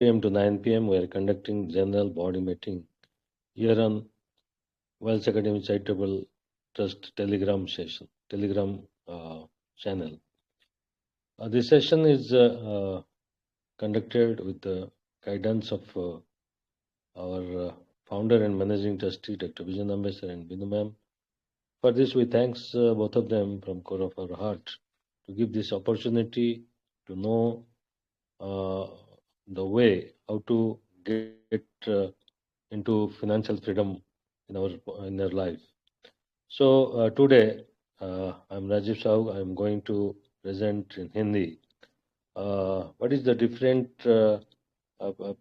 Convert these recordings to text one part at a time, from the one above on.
p.m. to 9 p.m. we are conducting general body meeting here on Wells Academy Charitable Trust Telegram channel. This session is conducted with the guidance of our founder and managing trustee, Dr. Vijan Ambassador and Binu ma'am. For this, we thanks both of them from core of our heart to give this opportunity to know the way how to get into financial freedom in our life. So today, I'm Rajiv Sahu. I'm going to present in Hindi. What is the different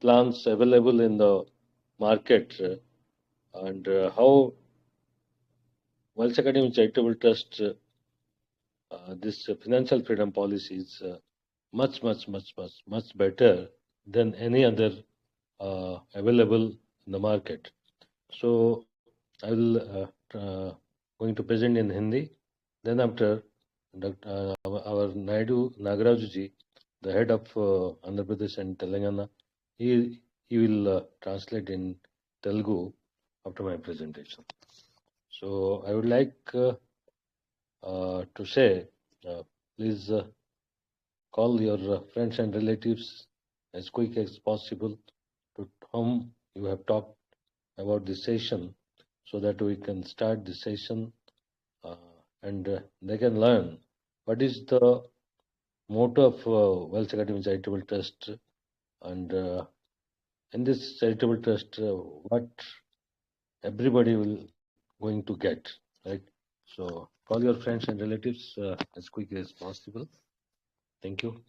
plans available in the market and how Wells Academy Charitable Trust this financial freedom policy is much better than any other available in the market. So I will going to present in Hindi. Then after our Naidu Nagaraju ji, the head of Andhra Pradesh and Telangana, he will translate in Telugu after my presentation. So I would like to say, please call your friends and relatives as quick as possible to whom you have talked about this session so that we can start the session and they can learn what is the motto of Wells Academy Charitable Trust and in this charitable trust what everybody will going to get, right? So call your friends and relatives as quick as possible. Thank you.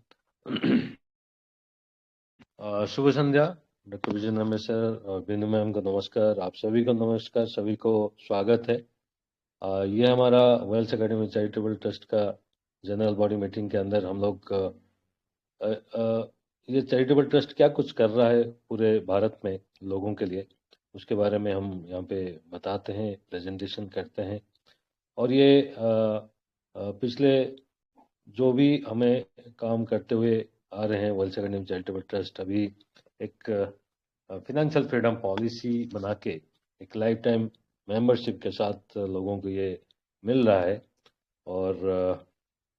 शुभ संध्या doctor Vijay Name sir और बिंदु ma'am को नमस्कार, आप सभी को नमस्कार, सभी को स्वागत है। ये हमारा वेल्स एकेडमी चैरिटेबल ट्रस्ट का जनरल बॉडी मीटिंग के अंदर हम लोग ये चैरिटेबल ट्रस्ट क्या कुछ कर रहा है पूरे भारत में लोगों के लिए, उसके बारे में हम यहाँ पे बताते हैं, प्रेजेंटेशन करते हैं। और ये पिछले जो भी हमें काम करते हुए आ रहे हैं वेल्स एकेडमी चैरिटेबल ट्रस्ट अभी एक फिनेंशियल फ्रीडम पॉलिसी बना के एक लाइफ टाइम मेंबरशिप के साथ लोगों को ये मिल रहा है। और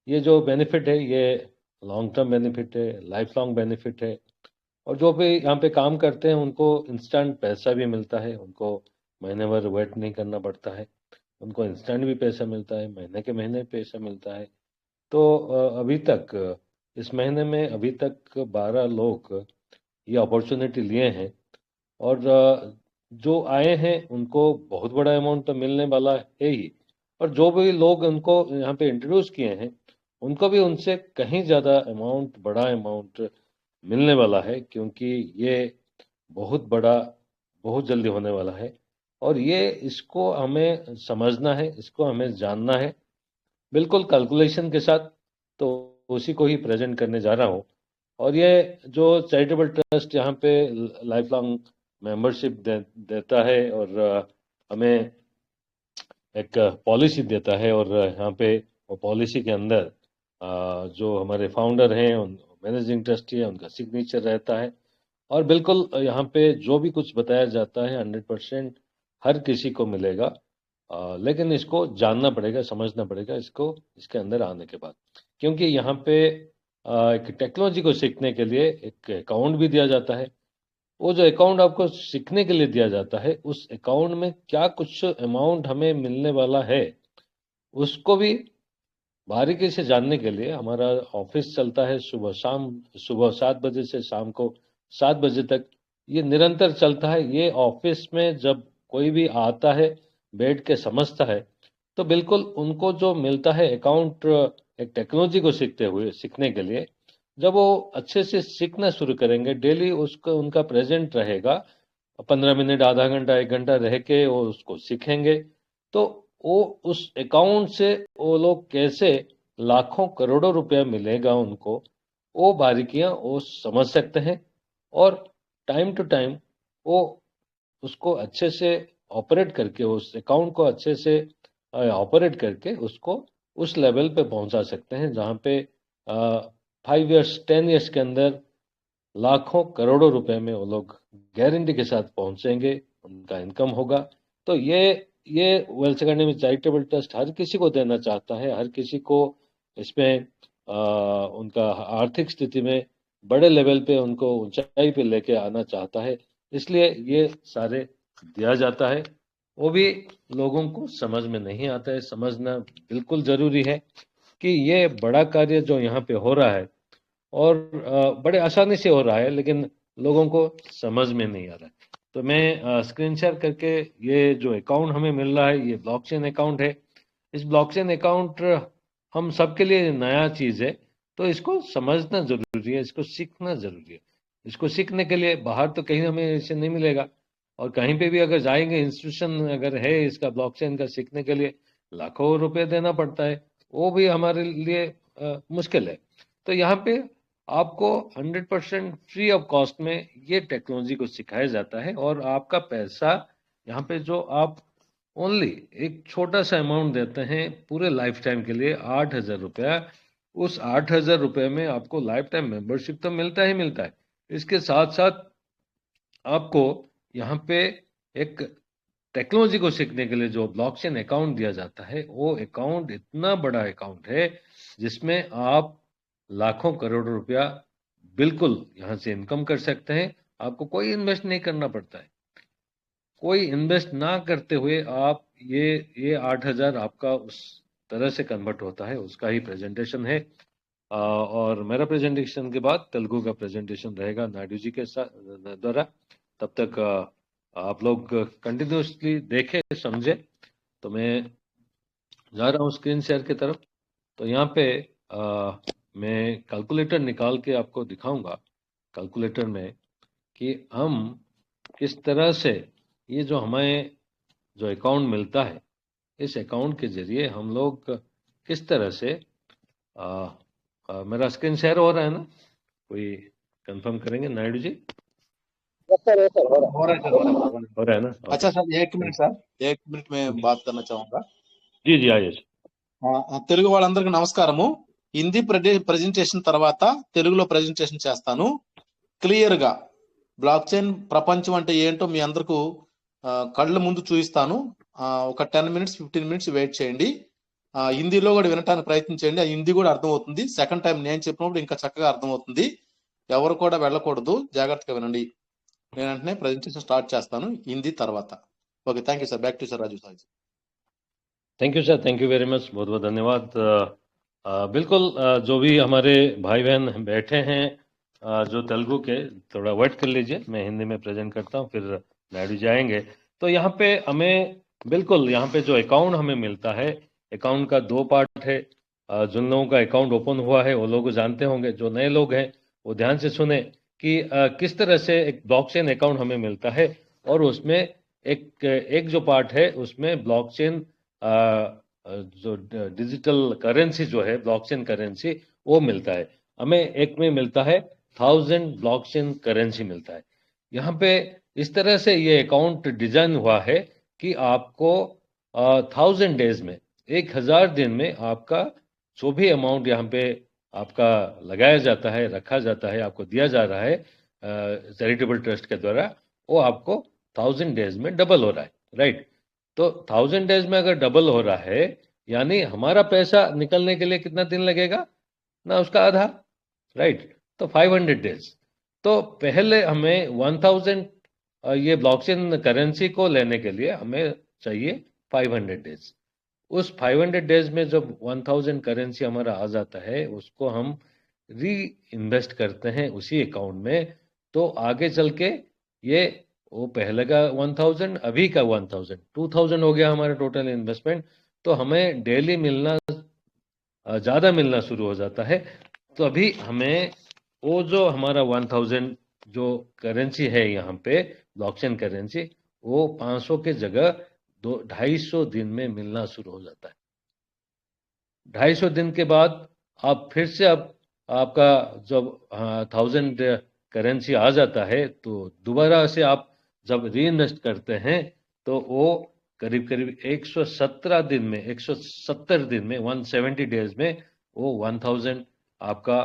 ये जो बेनिफिट है ये लॉन्ग टर्म बेनिफिट है, लाइफ लॉन्ग बेनिफिट है। और जो भी यहाँ पे काम करते हैं उनको इंस्टेंट पैसा भी मिलता है, उनको महीने भर वेट नहीं करना पड़ता है, उनको इंस्टेंट भी पैसा मिलता है, महीने के महीने पैसा मिलता है। तो अभी तक इस महीने में अभी तक 12 लोग ये अपॉर्चुनिटी लिए हैं और जो आए हैं उनको बहुत बड़ा अमाउंट तो मिलने वाला है ही, और जो भी लोग उनको यहाँ पे इंट्रोड्यूस किए हैं उनको भी उनसे कहीं ज़्यादा अमाउंट, बड़ा अमाउंट मिलने वाला है, क्योंकि ये बहुत बड़ा, बहुत जल्दी होने वाला है। और ये इसको हमें समझना है, इसको हमें जानना है बिल्कुल कैलकुलेशन के साथ। तो उसी को ही प्रेजेंट करने जा रहा हूँ। और ये जो चैरिटेबल ट्रस्ट यहाँ पे लाइफ लॉन्ग मेंबरशिप देता है और हमें एक पॉलिसी देता है, और यहाँ पे वो पॉलिसी के अंदर जो हमारे फाउंडर हैं, मैनेजिंग ट्रस्टी है, उनका सिग्नेचर रहता है। और बिल्कुल यहाँ पे जो भी कुछ बताया जाता है 100% हर किसी को मिलेगा, लेकिन इसको जानना पड़ेगा, समझना पड़ेगा इसको इसके अंदर आने के बाद। क्योंकि यहाँ पे एक टेक्नोलॉजी को सीखने के लिए एक अकाउंट भी दिया जाता है। वो जो अकाउंट आपको सीखने के लिए दिया जाता है, उस अकाउंट में क्या कुछ अमाउंट हमें मिलने वाला है उसको भी बारीकी से जानने के लिए हमारा ऑफिस चलता है सुबह 7 बजे से शाम को 7 बजे तक। ये निरंतर चलता है। ये ऑफिस में जब कोई भी आता है, बैठ के समझता है, तो बिल्कुल उनको जो मिलता है अकाउंट एक टेक्नोलॉजी को सीखने के लिए, जब वो अच्छे से सीखना शुरू करेंगे, डेली उसको उनका प्रेजेंट रहेगा, 15 मिनट, आधा घंटा, 1 घंटा रह के वो उसको सीखेंगे, तो वो उस अकाउंट से वो लोग कैसे लाखों करोड़ों रुपया मिलेगा उनको, वो बारीकियां वो समझ सकते हैं। और टाइम टू टाइम वो उसको अच्छे से ऑपरेट करके, उस अकाउंट को अच्छे से ऑपरेट करके उसको उस लेवल पे पहुंचा सकते हैं जहां पे 5 इयर्स 10 इयर्स के अंदर लाखों करोड़ों रुपए में वो लोग गारंटी के साथ पहुंचेंगे, उनका इनकम होगा। तो ये wealth academy charitable trust her किसी को देना चाहता है, हर किसी को इसमें उनका आर्थिक स्थिति में बड़े लेवल पे उनको ऊंचाई पे लेके आना चाहता है, इसलिए ये सारे दिया जाता है। वो भी लोगों को समझ में नहीं आता है, समझना बिल्कुल जरूरी है कि ये बड़ा कार्य जो यहाँ पे हो रहा है और बड़े आसानी से हो रहा है, लेकिन लोगों को समझ में नहीं आ रहा है। तो मैं स्क्रीन शेयर करके, ये जो अकाउंट हमें मिल रहा है ये ब्लॉकचेन अकाउंट है। इस ब्लॉकचेन अकाउंट हम सबके लिए नया चीज है, तो इसको समझना जरूरी है, इसको सीखना जरूरी है। इसको सीखने के लिए बाहर तो कहीं हमें इसे नहीं मिलेगा, और कहीं पे भी अगर जाएंगे इंस्टीट्यूशन अगर है इसका ब्लॉकचेन का सीखने के लिए, लाखों रुपए देना पड़ता है, वो भी हमारे लिए मुश्किल है। तो यहाँ पे आपको 100% फ्री ऑफ कॉस्ट में ये टेक्नोलॉजी को सिखाया जाता है, और आपका पैसा यहाँ पे जो आप ओनली एक छोटा सा अमाउंट देते हैं पूरे लाइफ टाइम के लिए, 8,000 रुपया, उस 8,000 रुपये में आपको लाइफ टाइम मेंबरशिप तो मिलता ही मिलता है। इसके साथ साथ आपको यहाँ पे एक टेक्नोलॉजी को सीखने के लिए जो ब्लॉकचेन अकाउंट दिया जाता है, वो अकाउंट इतना बड़ा अकाउंट है जिसमें आप लाखों करोड़ों रुपया बिल्कुल यहाँ से इनकम कर सकते हैं। आपको कोई इन्वेस्ट नहीं करना पड़ता है, कोई इन्वेस्ट ना करते हुए आप ये 8,000 आपका उस तरह से कन्वर्ट होता है, उसका ही प्रेजेंटेशन है। और मेरा प्रेजेंटेशन के बाद तेलुगु का प्रेजेंटेशन रहेगा नायडू जी के द्वारा। तब तक आप लोग कंटिन्यूसली देखें, समझे। तो मैं जा रहा हूँ स्क्रीन शेयर की तरफ। तो यहाँ पे मैं कैलकुलेटर निकाल के आपको दिखाऊंगा, कैलकुलेटर में, कि हम किस तरह से ये जो हमें जो अकाउंट मिलता है, इस अकाउंट के जरिए हम लोग किस तरह से मेरा स्क्रीन शेयर हो रहा है ना, कोई कंफर्म करेंगे Naidu ji? Yes sir, yes sir, हो रहा है सर, हो रहा है। हो रहा है ना? अच्छा ओके। सर, एक मिनट सर, एक मिनट में बात करना चाहूंगा। जी जी, आइए। తెలుగు వాళ్ళందరికీ నమస్కారము. హిందీ ప్రెజెంటేషన్ తర్వాత తెలుగులో ప్రెజెంటేషన్ చేస్తాను. క్లియర్ గా బ్లాక్ చైన్ ప్రపంచం అంటే ఏంటో మీ అందరికీ కళ్ళ ముందు చూపిస్తాను. ఒక 10 మినిట్స్ 15 మినిట్స్ వెయిట్ చేయండి. హిందీలో కూడా వినటానికి ప్రయత్నించండి, హిందీ కూడా అర్థమవుతుంది. సెకండ్ టైం నేను చెప్పినప్పుడు ఇంకా చక్కగా అర్థమవుతుంది. ఎవరు కూడా వెళ్ళకూడదు, జాగ్రత్తగా వినండి. నేను వెంటనే ప్రెజెంటేషన్ స్టార్ట్ చేస్తాను హిందీ తర్వాత. Okay, thank you sir. Back to sir Raju sir. Thank you sir, thank you very much, बहुत बहुत धन्यवाद। बिल्कुल, जो भी हमारे भाई बहन बैठे हैं जो तेलुगु के, थोड़ा वेट कर लीजिए, मैं हिंदी में प्रेजेंट करता हूँ, फिर नायडू जी आएंगे। तो यहाँ पे हमें बिल्कुल, यहाँ पे जो अकाउंट हमें मिलता है, अकाउंट का 2 पार्ट है। जिन लोगों का अकाउंट ओपन हुआ है वो लोग जानते होंगे, जो नए लोग हैं वो ध्यान से सुने कि किस तरह से एक ब्लॉकचेन अकाउंट हमें मिलता है, और उसमें एक एक जो पार्ट है उसमें ब्लॉकचेन जो डिजिटल करेंसी जो है, ब्लॉकचेन करेंसी, वो मिलता है हमें। एक में मिलता है 1000 ब्लॉकचेन करेंसी मिलता है। यहाँ पे इस तरह से ये अकाउंट डिजाइन हुआ है कि आपको 1000 डेज में, 1000 दिन में आपका जो भी अमाउंट यहाँ पे आपका लगाया जाता है, रखा जाता है, आपको दिया जा रहा है चैरिटेबल ट्रस्ट के द्वारा, वो आपको 1000 डेज में डबल हो रहा है, राइट। तो 1000 डेज में अगर डबल हो रहा है, यानी हमारा पैसा निकलने के लिए कितना दिन लगेगा ना, उसका आधा, राइट। तो 500 डेज। तो पहले हमें 1000 ये ब्लॉकचेन करेंसी को लेने के लिए हमें चाहिए 500 डेज। उस 500 डेज में जब 1000 करेंसी हमारा आ जाता है, उसको हम री इन्वेस्ट करते हैं उसी अकाउंट में। तो आगे चल के ये वो पहले का 1000, अभी का 1000, 2000 हो गया हमारा टोटल इन्वेस्टमेंट। तो हमें डेली मिलना, ज़्यादा मिलना शुरू हो जाता है। तो अभी हमें वो जो हमारा 1000 जो करेंसी है यहाँ पे, ब्लॉकचेन करेंसी, वो 500 के जगह 250 दिन में मिलना शुरू हो जाता है। 250 दिन के बाद आप फिर से आपका जब 1000 करेंसी आ जाता है, तो दोबारा से आप जब री इन्वेस्ट करते हैं, तो वो करीब करीब 117 दिन में, 170 दिन में, 170 डेज में वो 1000 आपका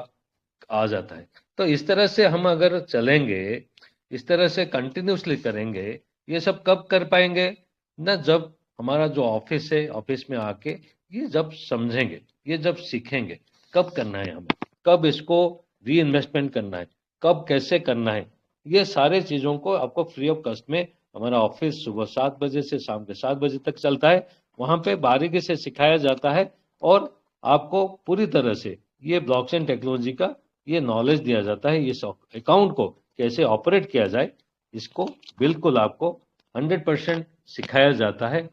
आ जाता है। तो इस तरह से हम अगर चलेंगे, इस तरह से कंटिन्यूसली करेंगे, ये सब कब कर पाएंगे ना, जब हमारा जो ऑफिस है, ऑफिस में आके ये जब समझेंगे, ये जब सीखेंगे कब करना है हमें, कब इसको री इन्वेस्टमेंट करना है, कब कैसे करना है, ये सारे चीजों को आपको फ्री ऑफ कॉस्ट में, हमारा ऑफिस सुबह 7 बजे से शाम के 7 बजे तक चलता है, वहां पे बारीकी से सिखाया जाता है और आपको पूरी तरह से ये ब्लॉकचेन टेक्नोलॉजी का ये नॉलेज दिया जाता है, इस अकाउंट को कैसे ऑपरेट किया जाए, इसको बिल्कुल आपको 100% सिखाया जाता है।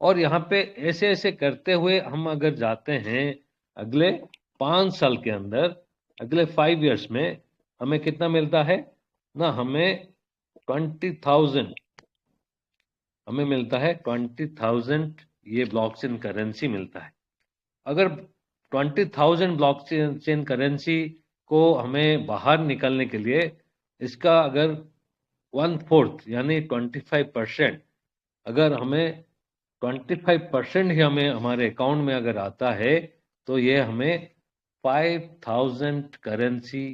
और यहाँ पे ऐसे ऐसे करते हुए हम अगर जाते हैं अगले 5 साल के अंदर, अगले 5 इयर्स में हमें कितना मिलता है ना, हमें 20,000, हमें मिलता है 20,000 ये ब्लॉकचेन करेंसी मिलता है। अगर 20,000 ब्लॉकचेन करेंसी को हमें बाहर निकालने के लिए, इसका अगर 1/4 यानी 25%, अगर हमें 25% ही हमें हमारे अकाउंट में अगर आता है, तो ये हमें 5,000 करेंसी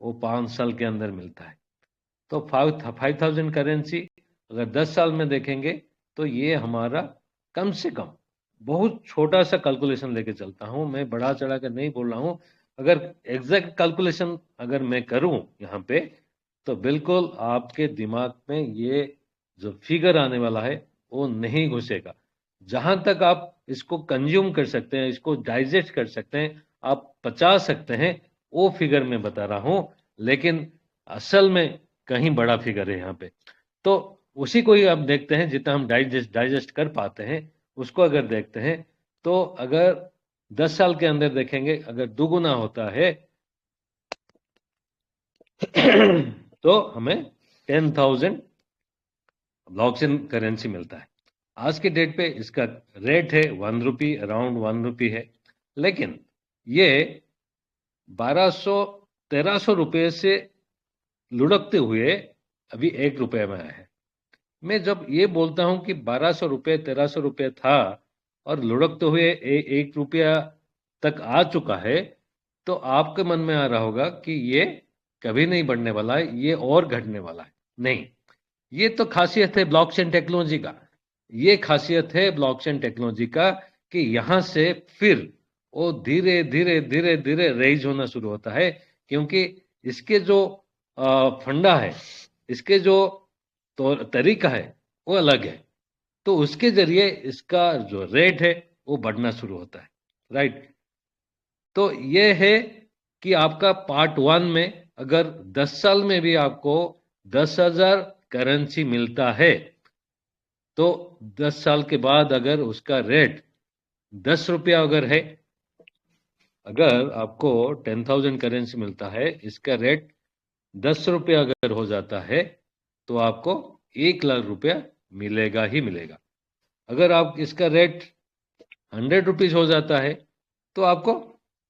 वो 5 साल के अंदर मिलता है। तो 5,000 करेंसी अगर 10 साल में देखेंगे तो ये हमारा कम से कम, बहुत छोटा सा कैलकुलेशन लेके चलता हूं मैं, बड़ा चढ़ा कर नहीं बोल रहा हूं, अगर एग्जैक्ट कैलकुलेशन अगर मैं करूं यहाँ पे, तो बिल्कुल आपके दिमाग में ये जो फिगर आने वाला है वो नहीं घुसेगा। जहां तक आप इसको कंज्यूम कर सकते हैं, इसको डाइजेस्ट कर सकते हैं, आप पचा सकते हैं, वो फिगर मैं बता रहा हूं, लेकिन असल में कहीं बड़ा फिगर है यहाँ पे। तो उसी को ही आप देखते हैं, जितना हम डाइजेस्ट कर पाते हैं उसको अगर देखते हैं, तो अगर 10 साल के अंदर देखेंगे, अगर दुगुना होता है तो हमें 10,000 ब्लॉकचेन करेंसी मिलता है। आज के डेट पे इसका रेट है 1 रुपी, अराउंड 1 रुपी है, लेकिन ये 1200-1300 रुपये से लुढ़कते हुए अभी 1 रुपये में आया है। मैं जब ये बोलता हूं कि 1200 रुपये 1300 रुपये था और लुढ़कते हुए 1 रुपया तक आ चुका है, तो आपके मन में आ रहा होगा कि ये कभी नहीं बढ़ने वाला है, ये और घटने वाला है। नहीं, ये तो खासियत है ब्लॉकचेन टेक्नोलॉजी का, ये खासियत है ब्लॉकचेन टेक्नोलॉजी का कि यहां से फिर वो धीरे धीरे धीरे धीरे रेज होना शुरू होता है, क्योंकि इसके जो फंडा है, इसके जो तो तरीका है वो अलग है, तो उसके जरिए इसका जो रेट है वो बढ़ना शुरू होता है, राइट। तो ये है कि आपका पार्ट 1 में अगर 10 साल में भी आपको 10,000 करेंसी मिलता है, तो 10 साल के बाद अगर उसका रेट 10 रुपया अगर है, अगर आपको 10,000 करेंसी मिलता है, इसका रेट 10 रुपया अगर हो जाता है, तो आपको 1 लाख रुपया मिलेगा ही मिलेगा। अगर आप इसका रेट 100 रुपीज हो जाता है, तो आपको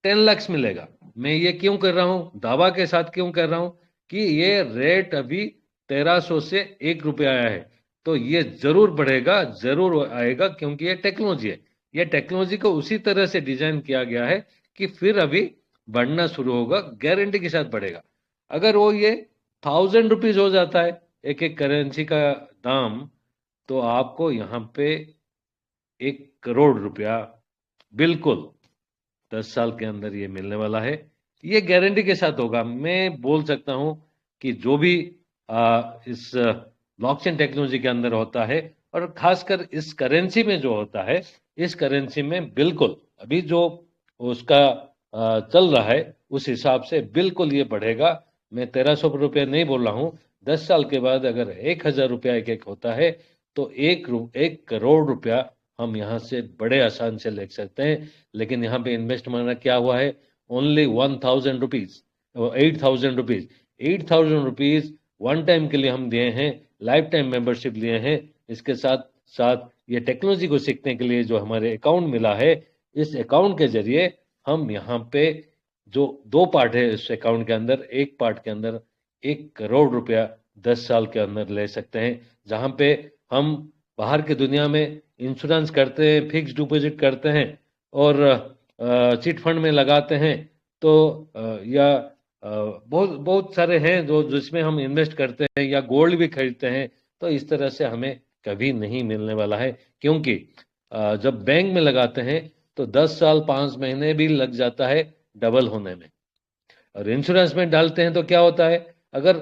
10 लाख मिलेगा। मैं ये क्यों कर रहा हूं, दावा के साथ क्यों कर रहा हूं कि ये रेट अभी 1300 से 1 रुपया आया है, तो ये जरूर बढ़ेगा, जरूर आएगा, क्योंकि ये टेक्नोलॉजी है। ये टेक्नोलॉजी को उसी तरह से डिजाइन किया गया है कि फिर अभी बढ़ना शुरू होगा, गारंटी के साथ बढ़ेगा। अगर वो ये 1,000 रुपीज हो जाता है एक एक करेंसी का दाम, तो आपको यहाँ पे 1 करोड़ रुपया बिल्कुल 10 साल के अंदर ये मिलने वाला है। ये गारंटी के साथ होगा। मैं बोल सकता हूं कि जो भी इस ब्लॉकचेन टेक्नोलॉजी के अंदर होता है, और खासकर इस करेंसी में जो होता है, इस करेंसी में बिल्कुल अभी जो उसका चल रहा है उस हिसाब से बिल्कुल ये बढ़ेगा। मैं 1,300 रुपये नहीं बोल रहा हूं, 10 साल के बाद अगर 1,000 रुपया एक एक होता है, तो 1 करोड़ रुपया हम यहाँ से बड़े आसान से ले सकते हैं। लेकिन यहाँ पे इन्वेस्ट हमारा क्या हुआ है, only 1,000 rupees, 8,000 rupees, 8,000 rupees one time के लिए हम दिए हैं, लाइफ टाइम मेंबरशिप लिए हैं। इसके साथ साथ ये टेक्नोलॉजी को सीखने के लिए जो हमारे अकाउंट मिला है, इस अकाउंट के जरिए हम यहाँ पे जो 2 पार्ट है इस अकाउंट के अंदर, एक पार्ट के अंदर 1 करोड़ रुपया 10 साल के अंदर ले सकते हैं, जहां पे हम बाहर की दुनिया में इंश्योरेंस करते हैं, फिक्स डिपॉजिट करते हैं और चिट फंड में लगाते हैं, तो या बहुत बहुत सारे हैं जो जिसमें हम इन्वेस्ट करते हैं या गोल्ड भी खरीदते हैं, तो इस तरह से हमें कभी नहीं मिलने वाला है। क्योंकि जब बैंक में लगाते हैं तो 10 साल 5 महीने भी लग जाता है डबल होने में। और इंश्योरेंस में डालते हैं तो क्या होता है, अगर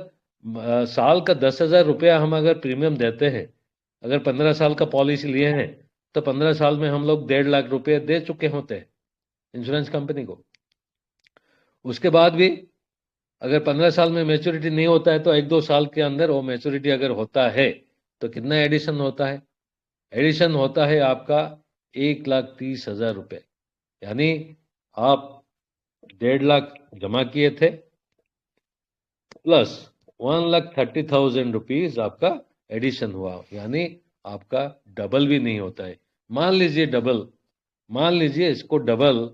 साल का 10,000 रुपया हम अगर प्रीमियम देते हैं, अगर 15 साल का पॉलिसी लिए हैं, तो 15 साल में हम लोग 1.5 लाख रुपए दे चुके होते हैं इंश्योरेंस कंपनी को। उसके बाद भी अगर 15 साल में मैच्योरिटी नहीं होता है तो 1-2 साल के अंदर वो मैच्योरिटी अगर होता है तो कितना एडिशन होता है, एडिशन होता है आपका 1,30,000 रुपये। यानी आप 1.5 लाख जमा किए थे प्लस 1,30,000 रुपीज आपका एडिशन हुआ, यानी आपका डबल भी नहीं होता है। मान लीजिए डबल, मान लीजिए इसको डबल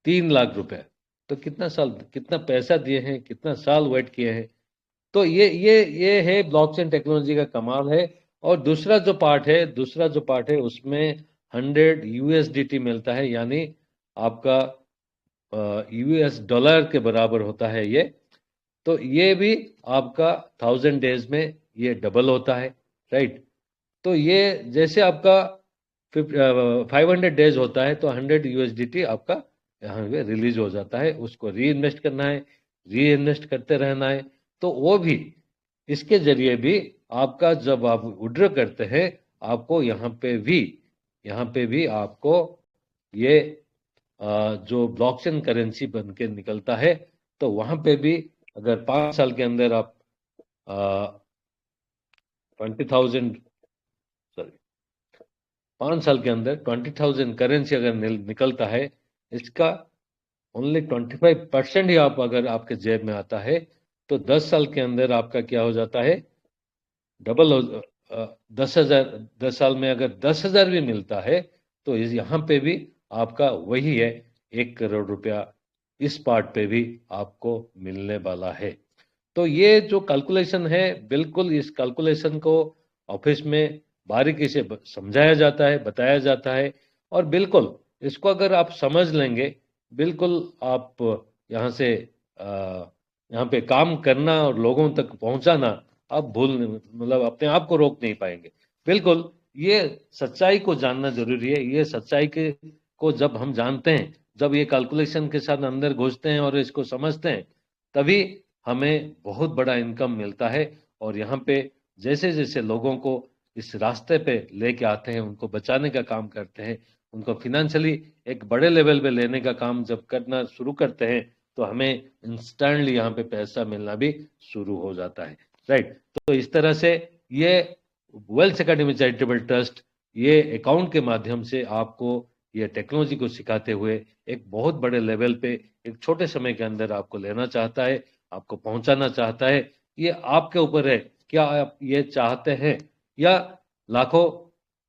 3 लाख रुपए, तो कितना साल, कितना पैसा दिए हैं, कितना साल वेट किए हैं। तो ये है ब्लॉकचेन टेक्नोलॉजी का कमाल है। और दूसरा जो पार्ट है उसमें 100 USDT मिलता है, यानी आपका US डॉलर के बराबर होता है ये। तो ये भी आपका 1000 डेज में ये डबल होता है, राइट। तो ये जैसे आपका 500 डेज होता है तो 100 USDT आपका यहाँ पे रिलीज हो जाता है, उसको री इन्वेस्ट करना है, री इन्वेस्ट करते रहना है। तो वो भी इसके जरिए भी आपका जब आप विड्रॉ करते हैं, आपको यहाँ पे भी आपको ये जो ब्लॉकचेन करेंसी बन के निकलता है। तो वहां पे भी अगर 5 साल के अंदर आप 20,000, सॉरी, 5 साल के अंदर 20,000 करेंसी अगर निकलता है, इसका ओनली 25% ही आप अगर आपके जेब में आता है, तो 10 साल के अंदर आपका क्या हो जाता है, डबल हो। 10,000, 10 साल में अगर 10,000 भी मिलता है तो यहाँ पे भी आपका वही है, 1 करोड़ रुपया इस पार्ट पे भी आपको मिलने वाला है। तो ये जो कैलकुलेशन है, बिल्कुल इस कैलकुलेशन को ऑफिस में बारीकी से समझाया जाता है, बताया जाता है। और बिल्कुल इसको अगर आप समझ लेंगे, बिल्कुल आप यहाँ से यहाँ पे काम करना और लोगों तक पहुंचाना आप मतलब अपने आप को रोक नहीं पाएंगे। बिल्कुल ये सच्चाई को जानना जरूरी है। ये सच्चाई के को जब हम जानते हैं, जब ये कैलकुलेशन के साथ अंदर घुसते हैं और इसको समझते हैं, तभी हमें बहुत बड़ा इनकम मिलता है। और यहाँ पे जैसे जैसे लोगों को इस रास्ते पे लेके आते हैं, उनको बचाने का काम करते हैं, उनको फिनेंशियली एक बड़े लेवल पे लेने का काम जब करना शुरू करते हैं, तो हमें इंस्टेंटली यहाँ पे पैसा मिलना भी शुरू हो जाता है, राइट। तो इस तरह से ये वेल्थ एकेडमी चैरिटेबल ट्रस्ट ये अकाउंट के माध्यम से आपको ये टेक्नोलॉजी को सिखाते हुए एक बहुत बड़े लेवल पे एक छोटे समय के अंदर आपको लेना चाहता है, आपको पहुंचाना चाहता है। ये आपके ऊपर है, क्या आप ये चाहते हैं, या लाखों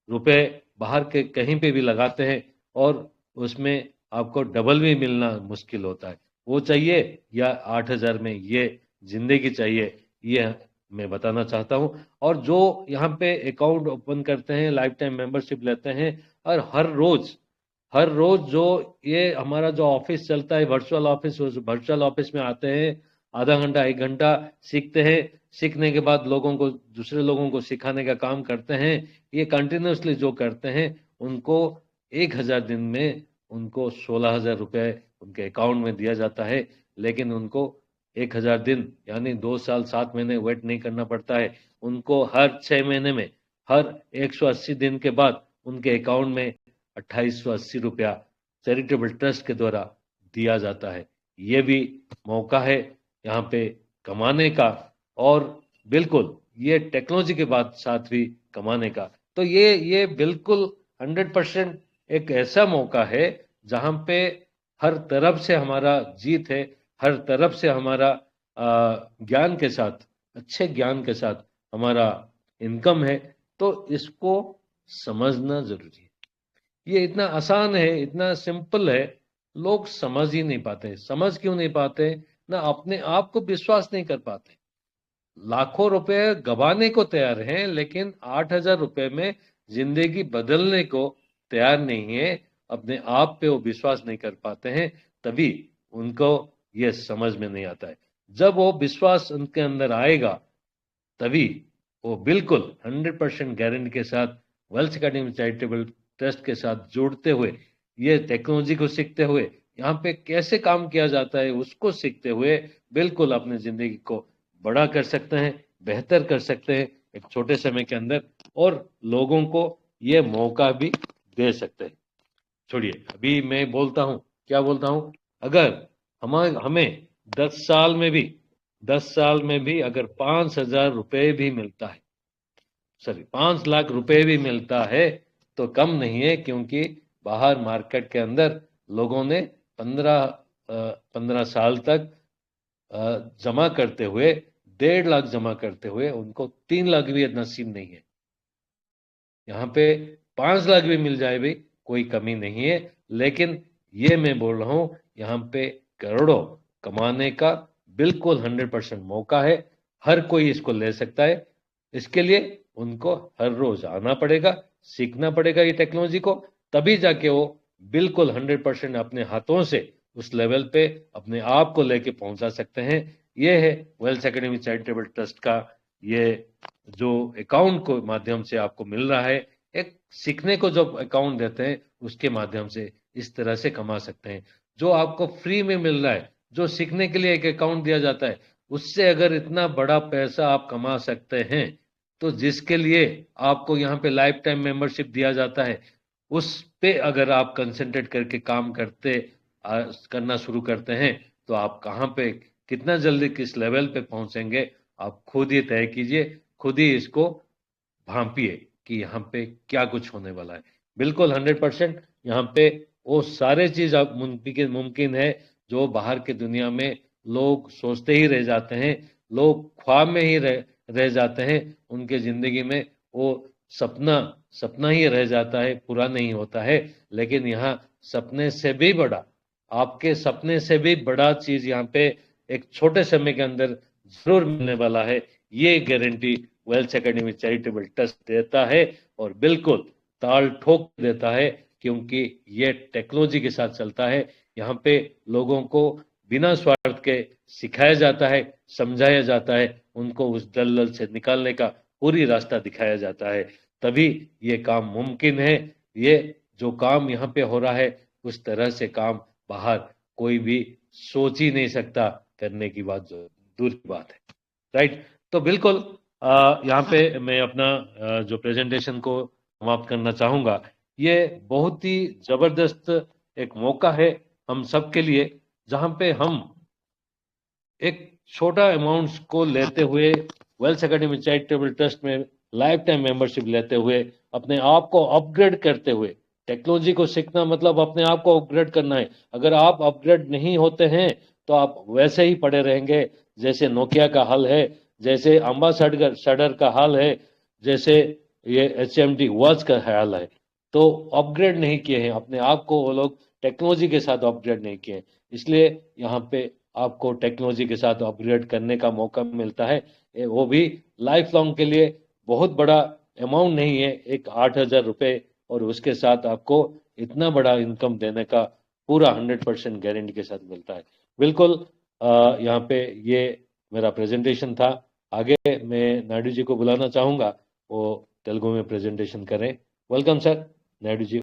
रुपए बाहर के कहीं पे भी लगाते हैं और उसमें आपको डबल भी मिलना मुश्किल होता है, वो चाहिए, या 8,000 में ये जिंदगी चाहिए, ये मैं बताना चाहता हूँ। और जो यहाँ पे अकाउंट ओपन करते हैं, लाइफ टाइम मेंबरशिप लेते हैं, और हर रोज जो ये हमारा जो ऑफिस चलता है वर्चुअल ऑफिस, उस वर्चुअल ऑफिस में आते हैं, आधा घंटा 1 घंटा सीखते हैं, सीखने के बाद लोगों को, दूसरे लोगों को सिखाने का काम करते हैं। ये कंटिन्यूसली जो करते हैं, उनको 1,000 दिन में उनको 16,000 रुपये उनके अकाउंट में दिया जाता है। लेकिन उनको 1,000 दिन यानी 2 साल 7 महीने वेट नहीं करना पड़ता है। उनको हर 6 महीने में, हर 180 दिन के बाद उनके अकाउंट में 2,880 रुपया चैरिटेबल ट्रस्ट के द्वारा दिया जाता है। ये भी मौका है यहाँ पे कमाने का, और बिल्कुल ये टेक्नोलॉजी के बाद साथ भी कमाने का। तो ये बिल्कुल 100% एक ऐसा मौका है जहाँ पे हर तरफ से हमारा जीत है, हर तरफ से हमारा ज्ञान के साथ, अच्छे ज्ञान के साथ हमारा इनकम है। तो इसको समझना जरूरी है। ये इतना आसान है, इतना सिंपल है, लोग समझ ही नहीं पाते। समझ क्यों नहीं पाते, ना अपने आप को विश्वास नहीं कर पाते। लाखों रुपए गंवाने को तैयार हैं, लेकिन 8,000 रुपए में जिंदगी बदलने को तैयार नहीं है। अपने आप पे वो विश्वास नहीं कर पाते हैं, तभी उनको ये समझ में नहीं आता है। जब वो विश्वास उनके अंदर आएगा तभी वो बिल्कुल 100% गारंटी के साथ वेल्थ अकेडमी चैरिटेबल ट्रस्ट के साथ जोड़ते हुए, ये टेक्नोलॉजी को सीखते हुए, यहाँ पे कैसे काम किया जाता है उसको सीखते हुए बिल्कुल अपनी जिंदगी को बड़ा कर सकते हैं, बेहतर कर सकते हैं एक छोटे समय के अंदर, और लोगों को ये मौका भी दे सकते हैं। छोड़िए, अभी मैं बोलता हूँ, क्या बोलता हूँ, अगर हमें 10 साल में भी अगर 5,000 रुपए भी मिलता है, सॉरी 5 लाख रुपए भी मिलता है, तो कम नहीं है, क्योंकि बाहर मार्केट के अंदर लोगों ने 15 साल तक जमा करते हुए, 1.5 लाख जमा करते हुए उनको 3 लाख भी नसीब नहीं है। यहाँ पे 5 लाख भी मिल जाए भी कोई कमी नहीं है, लेकिन ये मैं बोल रहा हूं, यहाँ पे करोड़ों कमाने का बिल्कुल 100% मौका है। हर कोई इसको ले सकता है। इसके लिए उनको हर रोज आना पड़ेगा, सीखना पड़ेगा ये टेक्नोलॉजी को, तभी जाके वो बिल्कुल 100% अपने हाथों से उस लेवल पे अपने आप को लेके पहुंचा सकते हैं। ये है वेल्थ एकेडमी चैरिटेबल ट्रस्ट का ये जो अकाउंट को माध्यम से आपको मिल रहा है, एक सीखने को जो अकाउंट देते हैं उसके माध्यम से इस तरह से कमा सकते हैं। जो आपको फ्री में मिल रहा है, जो सीखने के लिए एक अकाउंट दिया जाता है, उससे अगर इतना बड़ा पैसा आप कमा सकते हैं, तो जिसके लिए आपको यहाँ पे लाइफ टाइम मेंबरशिप दिया जाता है, उस पे अगर आप कंसंट्रेट करके काम करना शुरू करते हैं, तो आप कहाँ पे कितना जल्दी किस लेवल पे पहुंचेंगे, आप खुद ही तय कीजिए, खुद ही इसको भांपिए कि यहाँ पे क्या कुछ होने वाला है। बिल्कुल 100% यहाँ पे वो सारे चीज अब मुमकिन है जो बाहर की दुनिया में लोग सोचते ही रह जाते हैं, लोग ख्वाब में ही रह जाते हैं, उनके जिंदगी में वो सपना सपना ही रह जाता है, पूरा नहीं होता है। लेकिन यहाँ सपने से भी बड़ा, आपके सपने से भी बड़ा चीज यहाँ पे एक छोटे समय के अंदर जरूर मिलने वाला है। ये guarantee wealth academy charitable trust देता है, और बिल्कुल ताल ठोक देता है, क्योंकि ये टेक्नोलॉजी के साथ चलता है। यहाँ पे लोगों को बिना स्वार्थ के सिखाया जाता है, समझाया जाता है, उनको उस दलदल से निकालने का पूरी रास्ता दिखाया जाता है, तभी ये काम मुमकिन है। ये जो काम यहाँ पे हो रहा है, उस तरह से काम बाहर कोई भी सोच ही नहीं सकता करने की बात, जो दूर की बात है। राइट, तो बिल्कुल यहाँ पे मैं अपना जो प्रेजेंटेशन को समाप्त करना चाहूंगा। ये बहुत ही जबरदस्त एक मौका है हम सब के लिए, जहाँ पे हम एक छोटा अमाउंट को लेते हुए वेल्थ एकेडमी चैरिटेबल ट्रस्ट में लाइफ टाइम मेंबरशिप लेते हुए अपने आप को अपग्रेड करते हुए, टेक्नोलॉजी को सीखना मतलब अपने आप को अपग्रेड करना है। अगर आप अपग्रेड नहीं होते हैं तो आप वैसे ही पड़े रहेंगे जैसे नोकिया का हाल है, जैसे अम्बासडर का हाल है, जैसे ये HMD वॉच का हाल है। तो अपग्रेड नहीं किए हैं अपने आप को, वो लोग टेक्नोलॉजी के साथ अपग्रेड नहीं किए हैं। इसलिए यहाँ पे आपको टेक्नोलॉजी के साथ अपग्रेड करने का मौका मिलता है, वो भी लाइफ लॉन्ग के लिए। बहुत बड़ा अमाउंट नहीं है, एक 8,000 रुपए, और उसके साथ आपको इतना बड़ा इनकम देने का पूरा 100% गारंटी के साथ मिलता है। बिल्कुल यहाँ पे ये मेरा प्रेजेंटेशन था। आगे मैं नायडू जी को बुलाना चाहूंगा, वो तेलुगु में प्रेजेंटेशन करें। Welcome sir, Naidu ji.